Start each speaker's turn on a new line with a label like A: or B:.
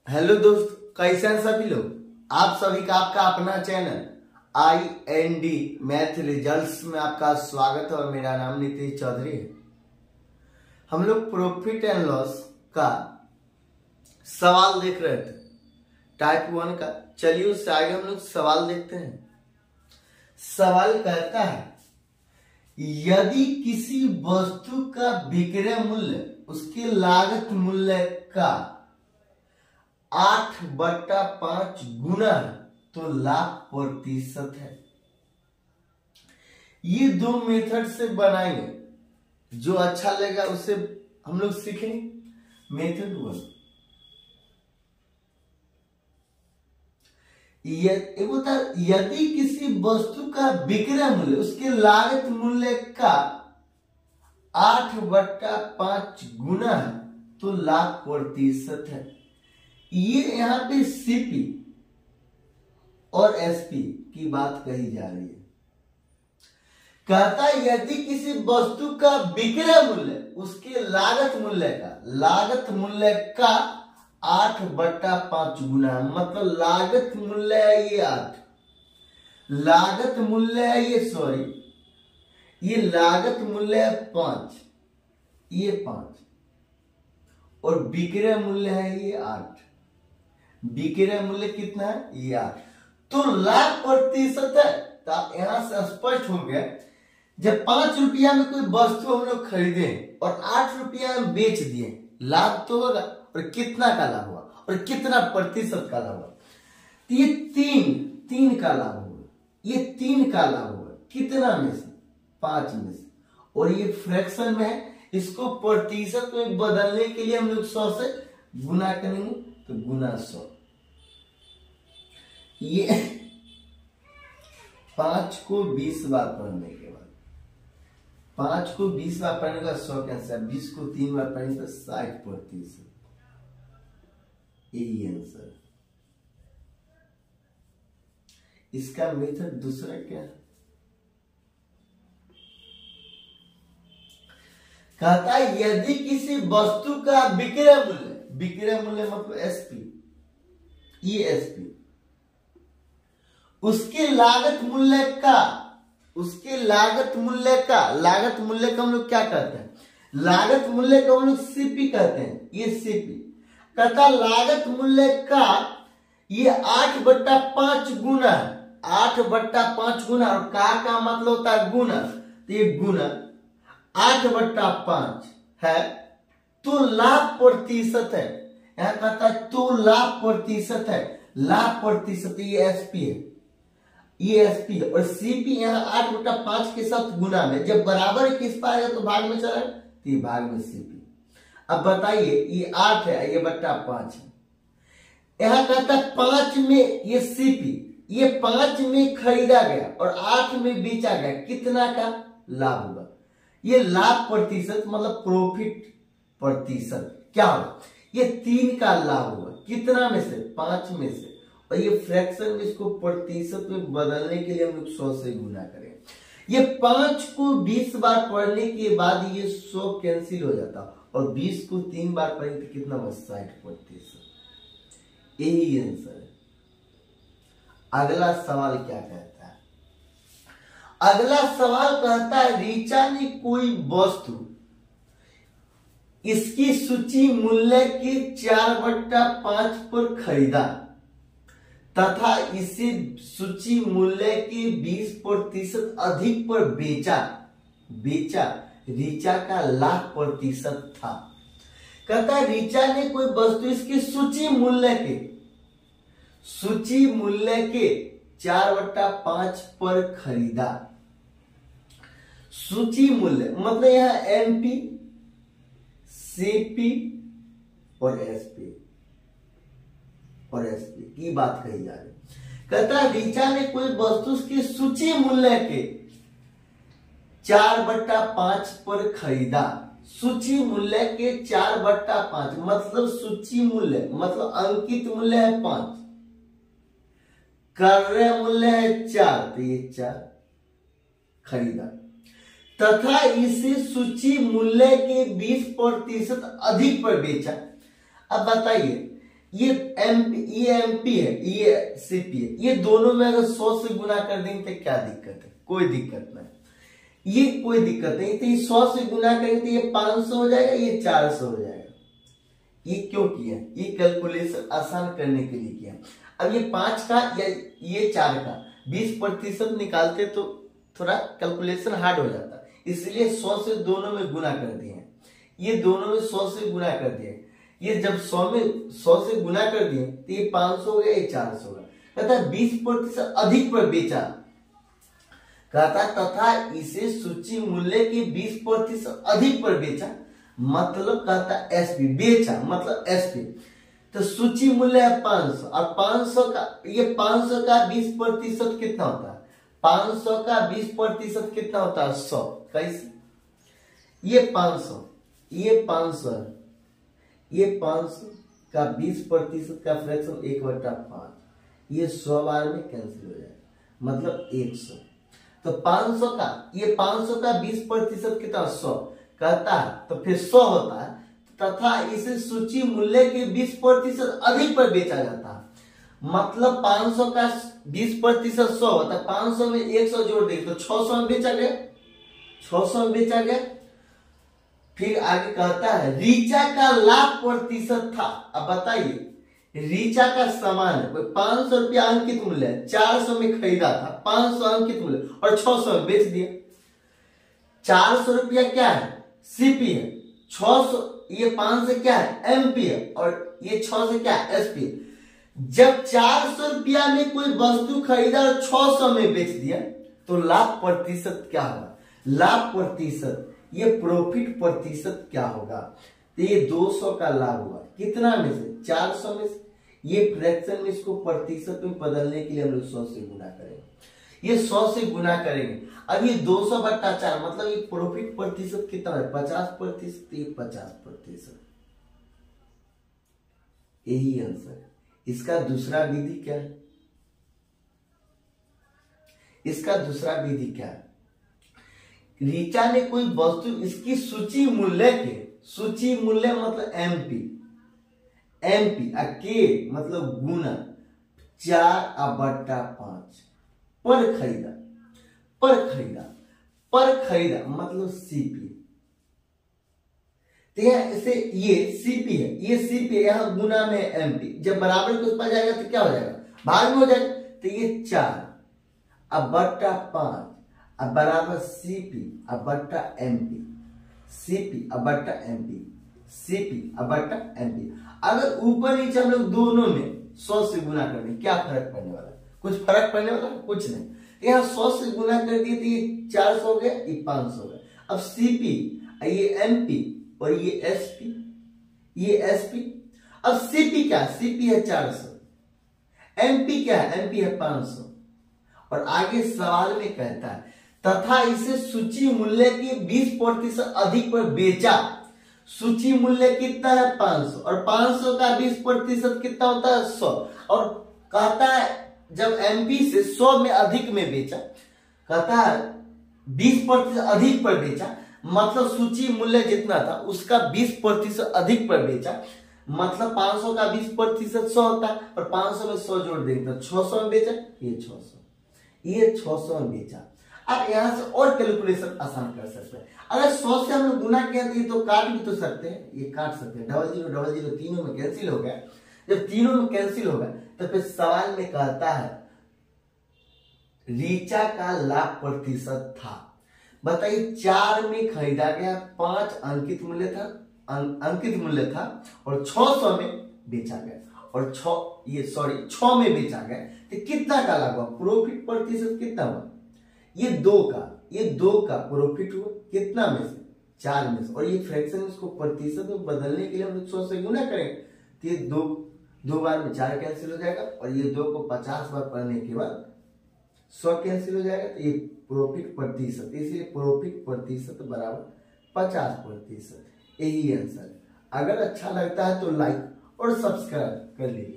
A: Hello दोस्त, कैसे हैं सभी लोग। आप सभी का आपका अपना चैनल IND मैथ रिजल्ट्स में आपका स्वागत है और मेरा नाम नीतीश चौधरी है। हम लोग प्रॉफिट एंड लॉस का सवाल देख रहे थे टाइप 1 का। चलिए उससे आगे हम लोग सवाल देखते हैं। सवाल कहता है, यदि किसी वस्तु का विक्रय मूल्य उसके लागत मूल्य का 8/5 गुना है तो लाभ प्रतिशत है। ये दो मेथड से बनाएंगे, जो अच्छा लगेगा उससे हम लोग सीखेंगे। मेथड 1, यदि किसी वस्तु का विक्रय मूल्य उसके लागत मूल्य का 8/5 गुना है तो लाभ प्रतिशत है। ये यहां पे CP और SP की बात कही जा रही है। कहता है यदि किसी वस्तु का विक्रय मूल्य उसके लागत मूल्य का 8/5 गुना, मतलब लागत मूल्य है ये 8, लागत मूल्य है ये लागत मूल्य है 5, ये 5 और विक्रय मूल्य है ये 8। विक्रय मूल्य कितना है ये 8, तो लाभ प्रतिशत है। तो यहां से स्पष्ट हो गया, जब 5 रुपया में कोई वस्तु हम लोग खरीदे और 8 रुपया में बेच दिए, लाभ तो होगा। और कितना का लाभ हुआ और कितना प्रतिशत का लाभ हुआ, तो ये 3 का लाभ हुआ, ये 3 का लाभ हुआ। कितना में से? 5 में से। और ये फ्रैक्शन में है, इसको प्रतिशत में बदलने के लिए हम लोग 100 से गुना करेंगे, तो गुना 100। ये 5 को 20 बार पढ़ने के बाद, 5 को 20 बार पढ़ने का 100 कैंसिल, 20 को 3 बार पढ़ने का 60%। यही आंसर। इसका मेथड दूसरा क्या है? कहता है यदि किसी वस्तु का विक्रय मूल्य मतलब SP, ये SP उसके लागत मूल्य का हम लोग क्या कहते हैं? लागत मूल्य को हम लोग CP कहते हैं, ये CP। कहता लागत मूल्य का ये 8/5 गुना, 8/5 गुना, और का मतलब होता है गुना, तो ये गुना 8/5 है तो लाभ प्रतिशत है। यहां कहता है तो लाभ प्रतिशत है, लाभ प्रतिशत ये SP है, ये SP है। और CP यहाँ 8/5 के साथ गुना में, जब बराबर किस पाएगा तो भाग में चला, तो ये भाग में CP। अब बताइए, ये 8 है, ये बट्टा 5 है। यहां कहता है 5 में ये CP, ये 5 में खरीदा गया और 8 में बेचा गया, कितना का लाभ होगा? ये लाभ प्रतिशत मतलब प्रॉफिट प्रतिशत क्या होगा? ये 3 का लाभ होगा। कितना में से? 5 में से। और ये फ्रैक्शन में इसको प्रतिशत में बदलने के लिए हम लोग 100 से गुना करें। ये 5 को 20 बार पढ़ने के बाद ये 100 कैंसिल हो जाता, और 20 को 3 बार पढ़ेंगे तो कितना बस 60%। यही आंसर है। अगला सवाल क्या कहता है? अगला सवाल कहता है रीचा ने कोई वस्तु इसकी सूची मूल्य के 4/5 पर खरीदा तथा इसे सूची मूल्य के 20% अधिक पर बेचा, रीचा का लाभ प्रतिशत था। कहता है रीचा ने कोई वस्तु इसकी सूची मूल्य के 4/5 पर खरीदा। सूची मूल्य मतलब यहां MP, CP और SP की बात कही जा रही। कहता है रीचा ने कोई वस्तु की सूची मूल्य के 4/5 पर खरीदा। सूची मूल्य के 4/5 मतलब सूची मूल्य मतलब अंकित मूल्य है 5, क्रय मूल्य है 4, तो ये 4 खरीदा तथा इसे सूची मूल्य के 20% अधिक पर बेचा। अब बताइए ये एमपी है, ये सीपी है, ये दोनों में अगर 100 से गुना कर देंगे तो क्या दिक्कत है? कोई दिक्कत नहीं, ये कोई दिक्कत नहीं। तो ये 100 से गुना करेंगे तो ये 500 हो जाएगा, ये 400 हो जाएगा। ये क्यों किया? ये कैलकुलेशन आसान करने के लिए किया। अब ये 5 का या ये 4 का 20% निकालते तो थोड़ा कैलकुलेशन हार्ड हो जाता, इसलिए 100 से दोनों में गुना कर दिए। ये दोनों में 100 से गुना कर दिए। ये जब 100 से गुना कर दिए तो ये 500 हो गया, ये 400 हो गया। कहता है 20% अधिक पर बेचा, कहता तथा इसे सूची मूल्य के 20% अधिक पर बेचा, मतलब कहता एसपी, बेचा मतलब एसपी। तो सूची मूल्य है 500 और 500 का, ये 500 का 20% कितना होता है? 500 का 20% कितना होता है? 100। कैसे? ये 500, ये 500 है, ये 500 का 20% का फ्रैक्शन 1/5, ये 100 बार में कैंसिल हो जाएगा, मतलब 100। तो 500 का, ये 500 का 20% कितना? 100 कहता है, तो फिर 100 होता है, तथा इसे सूची मूल्य के 20% अधिक पर बेचा जाता है। मतलब 500 का 20% 100 होता है, 500 में 100 जोड़ देंगे तो 600 में बेचा गया, 600 में बेचा गया। फिर आगे कहता है रीचा का लाभ प्रतिशत था। अब बताइए, रीचा का सामान है, 500 रुपया अंकित मूल्य है, 400 में खरीदा था, 500 अंकित मूल्य और 600 में बेच दिया। 400 रुपया क्या है? सीपी है, 600, ये 500 क्या है? एमपी है, और ये 6 से क्या है? एसपी है। जब 400 रुपया में कोई वस्तु खरीदा और 600 में बेच दिया तो लाभ प्रतिशत क्या होगा? लाभ प्रतिशत, ये प्रॉफिट प्रतिशत क्या होगा? तो ये 200 का लाभ हुआ, कितना में से? 400 में से। ये फ्रैक्शन में इसको प्रतिशत में बदलने के लिए हम लोग 100 से गुना करेंगे, ये 100 से गुना करेंगे। अब ये 200/4 मतलब ये प्रॉफिट प्रतिशत कितना है? 50%, ये 50%। यही आंसर है। इसका दूसरा विधि क्या है? इसका दूसरा विधि क्या है? रीचा ने कोई वस्तु, इसकी सूची मूल्य के, सूची मूल्य मतलब एमपी, एमपी के मतलब गुना 4/5 पर खरीदा, पर खरीदा, पर खरीदा मतलब सीपी। तो इसे, ये सीपी है, ये सीपी है, यहां गुना में एमपी, जब बराबर के उस पर जाएगा तो क्या हो जाएगा? भाग में हो जाएगा। तो ये 4/5 अब बराबर सीपी अब बट्टा एमपी, सीपी अब बट्टा एमपी, सीपी अब बट्टा एमपी। अगर ऊपर नीचे हम लोग दोनों में 100 से गुना कर दें, क्या फर्क पड़ने वाला? कुछ फर्क पड़ने वाला? कुछ नहीं। यहाँ 100 से गुना कर दिए तो ये 400 हो गया, ये 500 हो गया। अब सीपी, ये एमपी और ये एसपी, ये एसपी। अब सीपी क्या? सीपी है 400, एमपी क्या है? एमपी है 500। और आगे सवाल में कहता है तथा इसे सूची मूल्य के 20% अधिक पर बेचा। सूची मूल्य कितना है? 500, और 500 का 20% कितना होता है? 100। और कहता है जब एमपी से 100 में अधिक में बेचा, कहता है 20% अधिक पर बेचा, मतलब सूची मूल्य जितना था उसका 20% अधिक पर बेचा, मतलब 500 का 20% 100 होता है, और 500 में 100 जोड़ देंगे तो 600 में बेचा, ये 600, ये 600 में बेचा। अब यहां से और कैलकुलेशन आसान कर सकते हैं। अगर 100 से हम लोग गुना किया तो काट भी तो सकते हैं, ये काट सकते हैं, 0 तीनों में कैंसिल हो गया। जब तीनों में कैंसिल होगा तो फिर सवाल में कहता है रीचा का लाभ प्रतिशत था। बताइए 4 में खरीदा गया, 5 अंकित मूल्य था, अंकित मूल्य था, और 600 में बेचा गया, और 6 में बेचा गया, तो कितना का लाभ हुआ? प्रॉफिट प्रतिशत कितना हुआ? ये 2 का प्रॉफिट हुआ, कितना में से? 4 में से। और ये फ्रैक्शन इसको प्रतिशत में बदलने के लिए हम 100 से गुना करें तो ये 2 बार में 4 कैंसिल हो जाएगा, और ये 2 को 50 बार पढ़ने के बाद 100 कैंसिल हो जाएगा, तो ये प्रॉफिट प्रतिशत, इसलिए प्रॉफिट प्रतिशत बराबर 50%। यही आंसर है। अगर अच्छा लगता है तो लाइक और सब्सक्राइब कर लीजिए।